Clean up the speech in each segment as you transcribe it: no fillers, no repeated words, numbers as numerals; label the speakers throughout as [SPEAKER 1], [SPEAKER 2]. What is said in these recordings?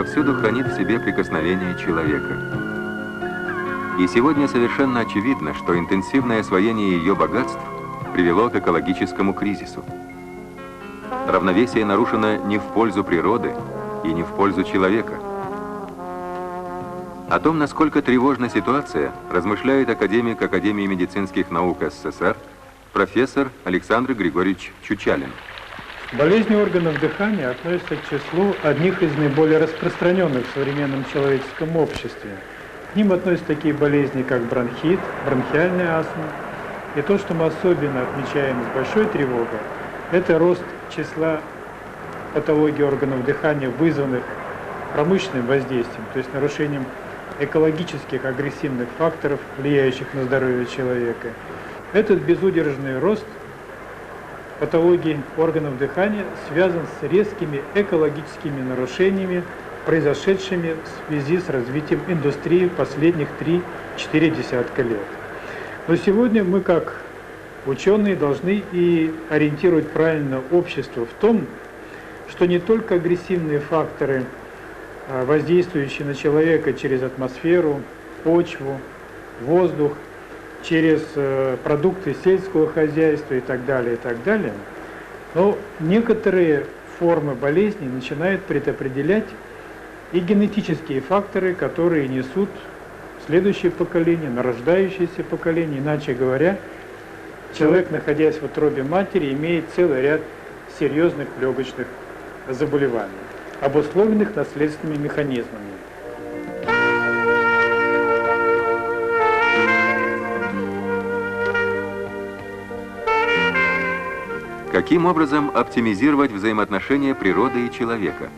[SPEAKER 1] повсюду хранит в себе прикосновение человека. И сегодня совершенно очевидно, что интенсивное освоение ее богатств привело к экологическому кризису. Равновесие нарушено не в пользу природы и не в пользу человека. О том, насколько тревожна ситуация, размышляет академик Академии медицинских наук СССР, профессор Александр Григорьевич Чучалин.
[SPEAKER 2] Болезни органов дыхания относятся к числу одних из наиболее распространенных в современном человеческом обществе. К ним относятся такие болезни, как бронхит, бронхиальная астма. И то, что мы особенно отмечаем с большой тревогой, это рост числа патологий органов дыхания, вызванных промышленным воздействием, то есть нарушением экологических агрессивных факторов, влияющих на здоровье человека. Этот безудержный рост патологий органов дыхания связан с резкими экологическими нарушениями, произошедшими в связи с развитием индустрии последних 3-4 десятка лет. Но сегодня мы, как ученые, должны и ориентировать правильно общество в том, что не только агрессивные факторы, воздействующие на человека через атмосферу, почву, воздух, через продукты сельского хозяйства и так далее, но некоторые формы болезней начинают предопределять и генетические факторы, которые несут следующее поколение, нарождающееся поколение. Иначе говоря, человек, находясь в утробе матери, имеет целый ряд серьезных легочных заболеваний, обусловленных наследственными механизмами.
[SPEAKER 1] Каким образом оптимизировать взаимоотношения природы и человека?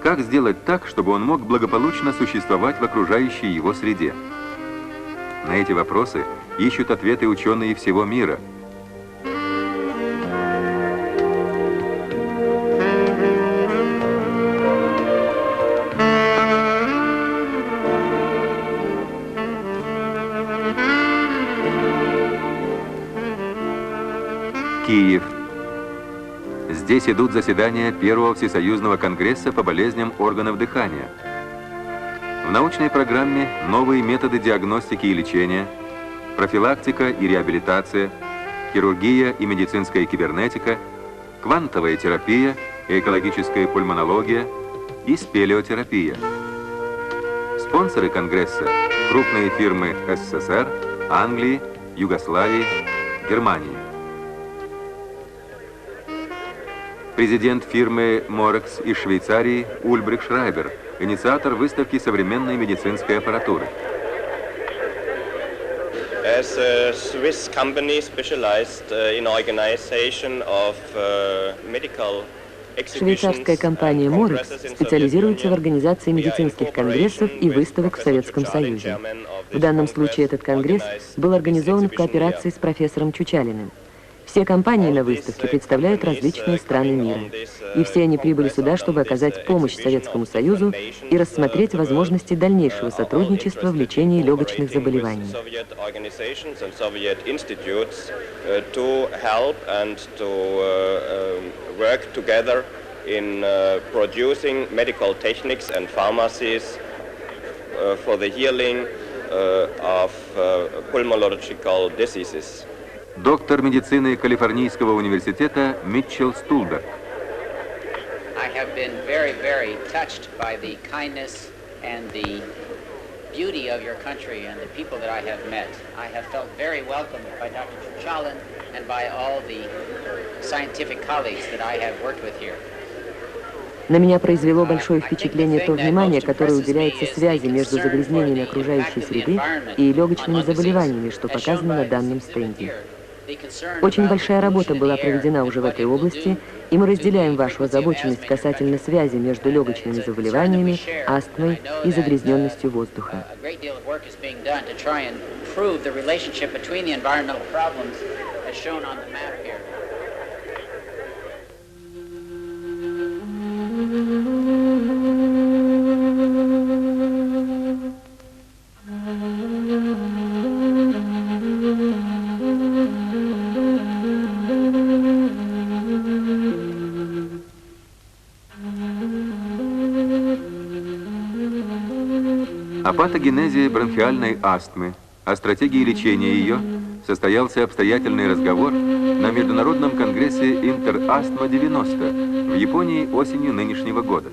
[SPEAKER 1] Как сделать так, чтобы он мог благополучно существовать в окружающей его среде? На эти вопросы ищут ответы ученые всего мира. Киев. Здесь идут заседания Первого Всесоюзного конгресса по болезням органов дыхания. В научной программе новые методы диагностики и лечения, профилактика и реабилитация, хирургия и медицинская кибернетика, квантовая терапия, экологическая пульмонология и спелеотерапия. Спонсоры конгресса – крупные фирмы СССР, Англии, Югославии, Германии. Президент фирмы Morex из Швейцарии Ульбрих Шрайбер, инициатор выставки современной медицинской аппаратуры.
[SPEAKER 3] As a Swiss company specialized in organization of medical
[SPEAKER 4] Швейцарская компания Morex специализируется в организации медицинских конгрессов и выставок в Советском Союзе. В данном случае этот конгресс был организован в кооперации с профессором Чучалиным. Все компании на выставке представляют различные страны мира. И все они прибыли сюда, чтобы оказать помощь Советскому Союзу и рассмотреть возможности дальнейшего сотрудничества в лечении легочных заболеваний.
[SPEAKER 1] Доктор медицины Калифорнийского университета Митчелл Стулберг.
[SPEAKER 5] I have been very, very touched by the kindness and the beauty of your country and the people that I have met. I have felt very welcomed by Dr. Chuchalin and by all the scientific colleagues that I have worked with here.
[SPEAKER 4] На меня произвело большое впечатление то внимание, которое уделяется связи между загрязнениями окружающей среды и легочными заболеваниями, что показано на данном стенде. Очень большая работа была проведена уже в этой области, и мы разделяем вашу озабоченность касательно связи между легочными заболеваниями, астмой и загрязненностью воздуха.
[SPEAKER 1] О патогенезе бронхиальной астмы, о стратегии лечения ее состоялся обстоятельный разговор на Международном конгрессе Интерастма-90 в Японии осенью нынешнего года.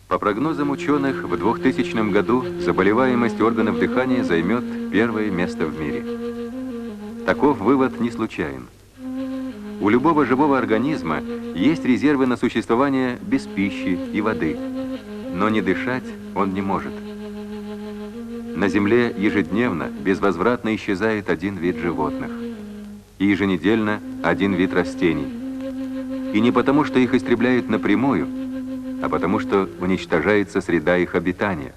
[SPEAKER 1] По прогнозам ученых, в 2000 году заболеваемость органов дыхания займет первое место в мире. Таков вывод не случайен. У любого живого организма есть резервы на существование без пищи и воды, но не дышать он не может. На Земле ежедневно безвозвратно исчезает один вид животных, и еженедельно один вид растений. И не потому, что их истребляют напрямую, а потому, что уничтожается среда их обитания.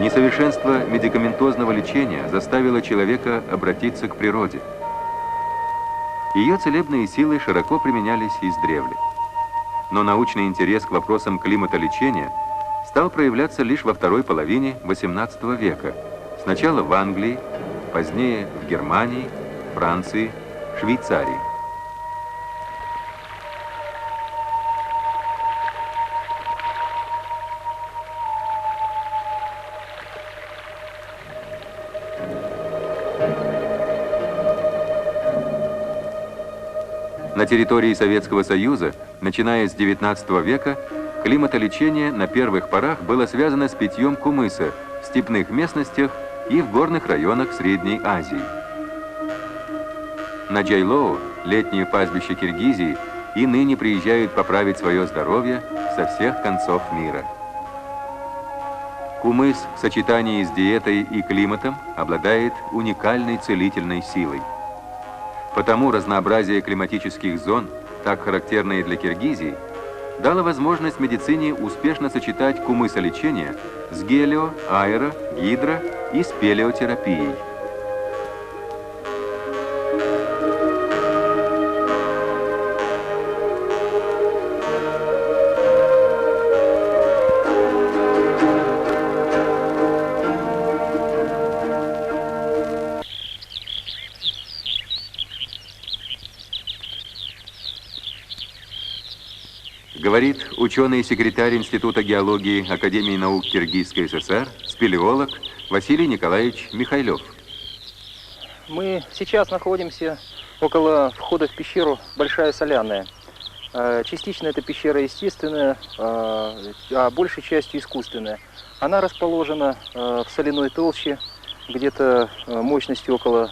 [SPEAKER 1] Несовершенство медикаментозного лечения заставило человека обратиться к природе. Ее целебные силы широко применялись издревле. Но научный интерес к вопросам климатолечения стал проявляться лишь во второй половине XVIII века. Сначала в Англии, позднее в Германии, Франции, Швейцарии. На территории Советского Союза, начиная с XIX века, климатолечение на первых порах было связано с питьем кумыса в степных местностях и в горных районах Средней Азии. На Джайлоу, летнее пастбище Киргизии, и ныне приезжают поправить свое здоровье со всех концов мира. Кумыс в сочетании с диетой и климатом обладает уникальной целительной силой. Потому разнообразие климатических зон, так характерное для Киргизии, дало возможность медицине успешно сочетать кумысолечение с гелио-, аэро-, гидро- и спелеотерапией. Говорит ученый-секретарь Института геологии Академии наук Киргизской ССР, спелеолог Василий Николаевич Михайлов.
[SPEAKER 6] Мы сейчас находимся около входа в пещеру Большая Соляная. Частично эта пещера естественная, а большей частью искусственная. Она расположена в соляной толще, где-то мощностью около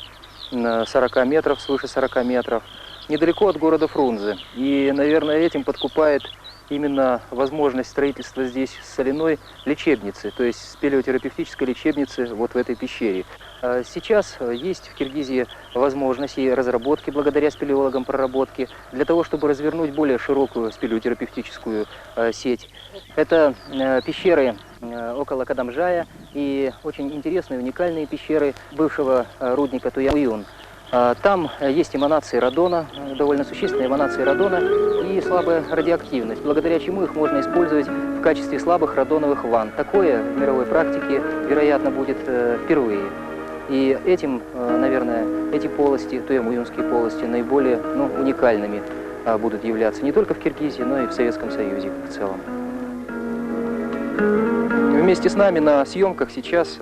[SPEAKER 6] 40 метров, свыше 40 метров, недалеко от города Фрунзе. И, наверное, этим подкупает именно возможность строительства здесь соляной лечебницы, то есть спелеотерапевтической лечебницы вот в этой пещере. Сейчас есть в Киргизии возможность и разработки, благодаря спелеологам проработки, для того, чтобы развернуть более широкую спелеотерапевтическую сеть. Это пещеры около Кадамжая и очень интересные, уникальные пещеры бывшего рудника Туян-Уюн. Там есть эманации радона, довольно существенные эманации радона и слабая радиоактивность, благодаря чему их можно использовать в в качестве слабых радоновых ванн. Такое в мировой практике, вероятно, будет впервые. И этим, наверное, эти полости, туемо-юнские полости, наиболее уникальными будут являться не только в Киргизии, но и в Советском Союзе в целом. Вместе с нами на съемках сейчас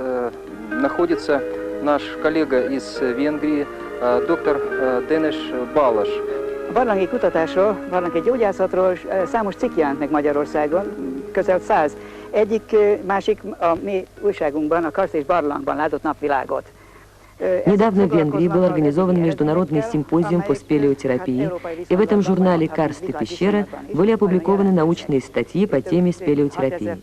[SPEAKER 6] находится наш коллега из Венгрии, доктор Денеш Балаш.
[SPEAKER 7] Barlangi kutatásról, barlangi gyógyászatról számos cikk jelent meg Magyarországon, közel 100. Másik a mi újságunkban, a Karst és Barlangban látott napvilágot.
[SPEAKER 4] Недавно в Венгрии был организован международный симпозиум по спелеотерапии, и в этом журнале «Карст и пещера» были опубликованы научные статьи по теме спелеотерапии.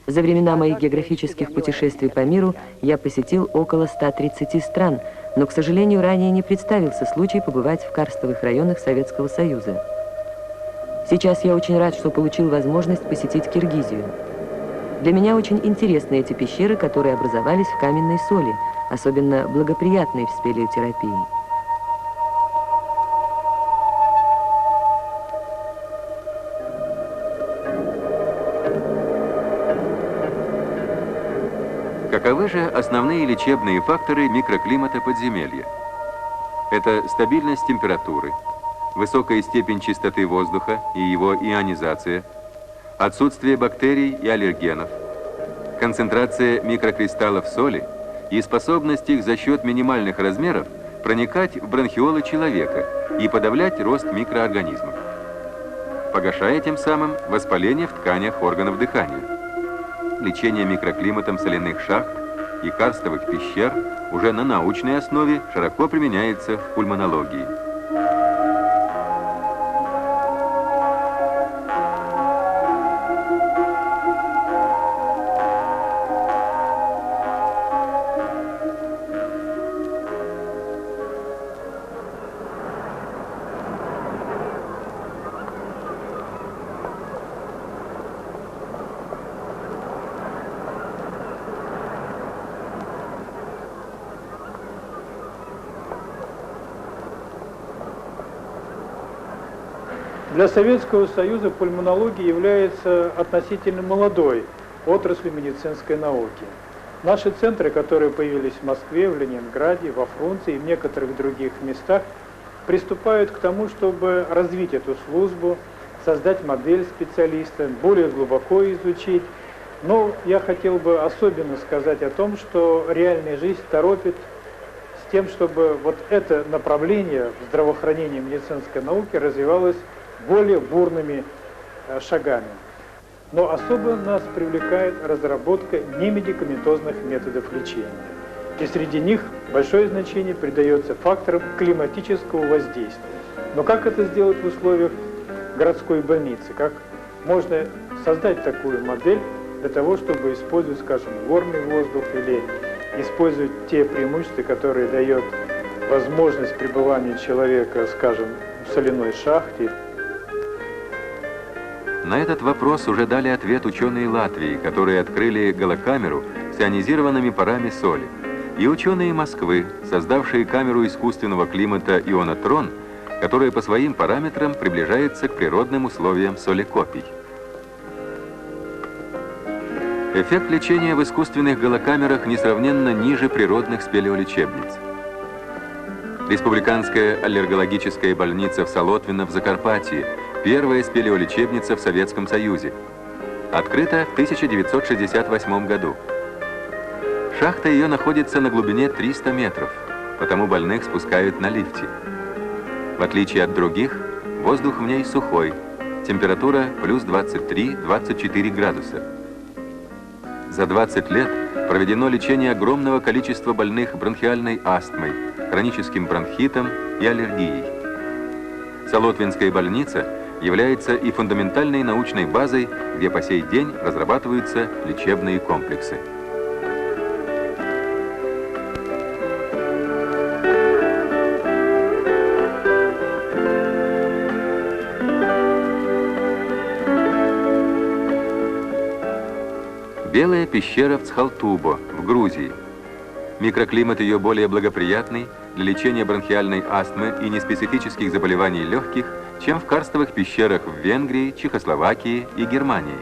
[SPEAKER 4] За времена моих географических путешествий по миру я посетил около 130 стран, но, к сожалению, ранее не представился случай побывать в карстовых районах Советского Союза. Сейчас я очень рад, что получил возможность посетить Киргизию. Для меня очень интересны эти пещеры, которые образовались в каменной соли, особенно благоприятной в спелеотерапии.
[SPEAKER 1] Каковы же основные лечебные факторы микроклимата подземелья? Это стабильность температуры, высокая степень чистоты воздуха и его ионизация, отсутствие бактерий и аллергенов, концентрация микрокристаллов соли и способность их за счет минимальных размеров проникать в бронхиолы человека и подавлять рост микроорганизмов, погашая тем самым воспаление в тканях органов дыхания. Лечение микроклиматом соляных шахт и карстовых пещер уже на научной основе широко применяется в пульмонологии.
[SPEAKER 2] Для Советского Союза пульмонология является относительно молодой отраслью медицинской науки. Наши центры, которые появились в Москве, в Ленинграде, во Фрунзе и в некоторых других местах, приступают к тому, чтобы развить эту службу, создать модель специалиста, более глубоко изучить. Но я хотел бы особенно сказать о том, что реальная жизнь торопит с тем, чтобы вот это направление в здравоохранении медицинской науки развивалось более бурными шагами. Но особо нас привлекает разработка немедикаментозных методов лечения. И среди них большое значение придается факторам климатического воздействия. Но как это сделать в условиях городской больницы? Как можно создать такую модель для того, чтобы использовать, скажем, горный воздух или использовать те преимущества, которые дает возможность пребывания человека, скажем, в соляной шахте?
[SPEAKER 1] На этот вопрос уже дали ответ ученые Латвии, которые открыли галокамеру с ионизированными парами соли, и ученые Москвы, создавшие камеру искусственного климата ионотрон, которая по своим параметрам приближается к природным условиям солекопий. Эффект лечения в искусственных галокамерах несравненно ниже природных спелеолечебниц. Республиканская аллергологическая больница в Солотвино в Закарпатье, первая спелеолечебница в Советском Союзе. Открыта в 1968 году. Шахта ее находится на глубине 300 метров, потому больных спускают на лифте. В отличие от других, воздух в ней сухой, температура плюс 23-24 градуса. За 20 лет проведено лечение огромного количества больных бронхиальной астмой, хроническим бронхитом и аллергией. Солотвинская больница является и фундаментальной научной базой, где по сей день разрабатываются лечебные комплексы. Белая пещера в Цхалтубо, в Грузии. Микроклимат ее более благоприятный для лечения бронхиальной астмы и неспецифических заболеваний легких, чем в карстовых пещерах в Венгрии, Чехословакии и Германии.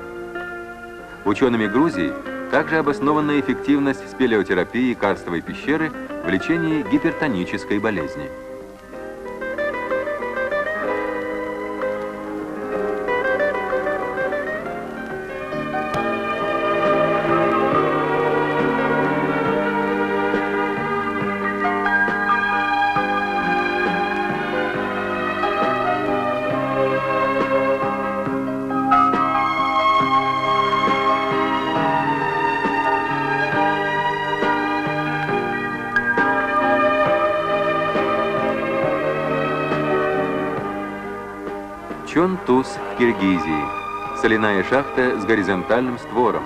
[SPEAKER 1] Учеными Грузии также обоснована эффективность спелеотерапии карстовой пещеры в лечении гипертонической болезни. Чон-Туз в Киргизии. Соляная шахта с горизонтальным створом.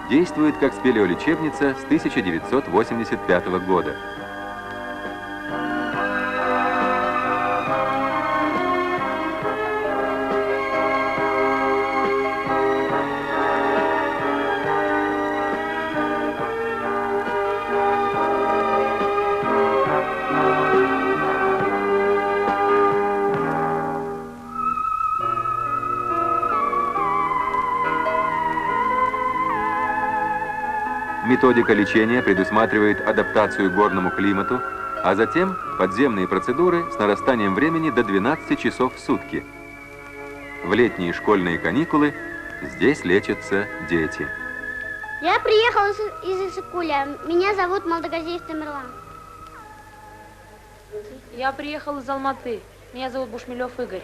[SPEAKER 1] Действует как спелеолечебница с 1985 года. Методика лечения предусматривает адаптацию к горному климату, а затем подземные процедуры с нарастанием времени до 12 часов в сутки. В летние школьные каникулы здесь лечатся дети.
[SPEAKER 8] Я приехала из Иссыкуля. Меня зовут Молдогазеев Тамерлан.
[SPEAKER 9] Я приехал из Алматы. Меня зовут Бушмелев Игорь.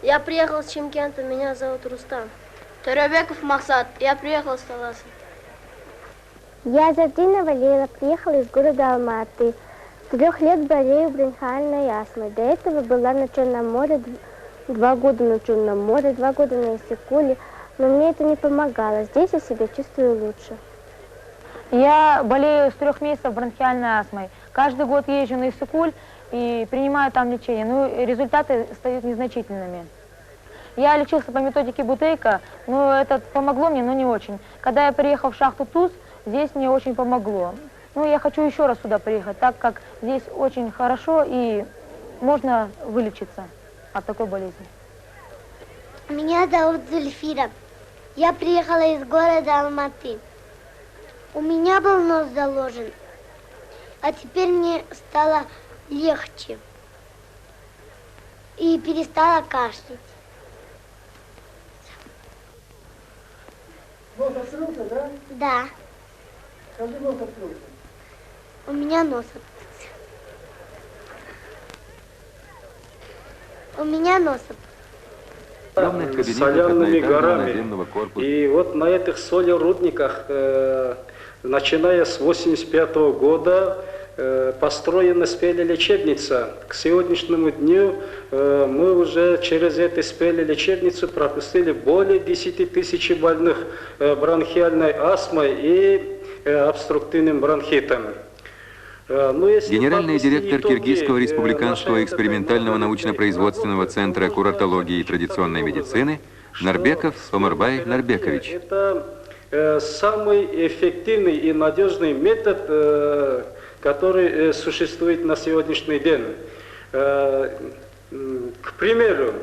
[SPEAKER 8] Я приехал с Чимкента. Меня зовут Рустам. Тарабеков Махсат. Я приехал с Таласа.
[SPEAKER 10] Я Зардинова Лейла, приехала из города Алматы. С 3 лет болею бронхиальной астмой. До этого была на Черном море, 2 года на Черном море, 2 года на Иссыкуле. Но мне это не помогало. Здесь я себя чувствую лучше.
[SPEAKER 9] Я болею с 3 месяцев бронхиальной астмой. Каждый год езжу на Иссыкуль и принимаю там лечение. Но результаты остаются незначительными. Я лечился по методике Бутейко, но это помогло мне, но не очень. Когда я приехал в шахту Туз, здесь мне очень помогло. Ну, я хочу еще раз сюда приехать, так как здесь очень хорошо и можно вылечиться от такой болезни.
[SPEAKER 8] Меня зовут Зульфира. Я приехала из города Алматы. У меня был нос заложен, а теперь мне стало легче и перестала кашлять.
[SPEAKER 7] Нос открылся, да?
[SPEAKER 8] Да.
[SPEAKER 7] Когда нос открылся?
[SPEAKER 8] У меня нос открылся. У меня нос открылся.
[SPEAKER 1] С соляными горами.
[SPEAKER 11] И вот на этих солерудниках, начиная с 1985 года, построена спелелечебница. К сегодняшнему дню мы уже через эту спелелечебницу пропустили более 10 тысяч больных бронхиальной астмой и обструктивным бронхитом.
[SPEAKER 1] Генеральный директор Киргизского республиканского экспериментального научно-производственного центра куратологии и традиционной медицины Нарбеков Омарбай Нарбекович.
[SPEAKER 11] Это самый эффективный и надежный метод, который существует на сегодняшний день. К примеру,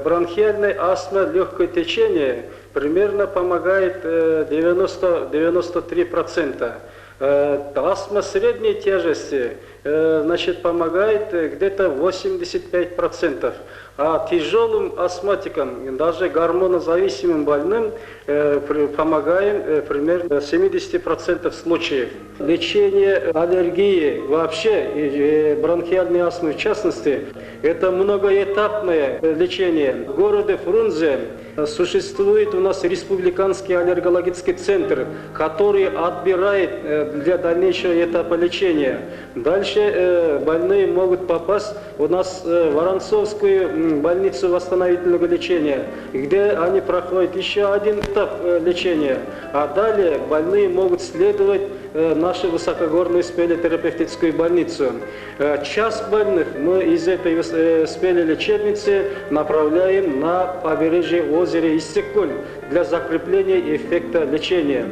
[SPEAKER 11] бронхиальная астма, легкое течение примерно помогает 93%. Астма средней тяжести, значит, помогает где-то 85%. А тяжелым астматикам, даже гормонозависимым больным, помогаем примерно 70% случаев. Лечение аллергии вообще, и бронхиальной астмы в частности, это многоэтапное лечение. В городе Фрунзе существует у нас республиканский аллергологический центр, который отбирает для дальнейшего этапа лечения. Дальше больные могут попасть у нас в Воронцовскую больницу восстановительного лечения, где они проходят еще один этап лечения. А далее больные могут следовать нашу высокогорную спелеотерапевтическую больницу. Часть больных мы из этой спелелечебницы направляем на побережье озера Иссыкуль для закрепления эффекта лечения.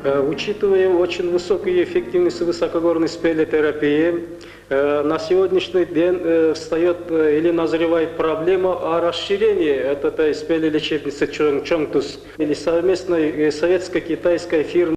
[SPEAKER 11] Учитывая очень высокую эффективность высокогорной спелеотерапии, на сегодняшний день встает или назревает проблема о расширении этой спелелечебницы Чонгтус или совместной советско-китайской фирмы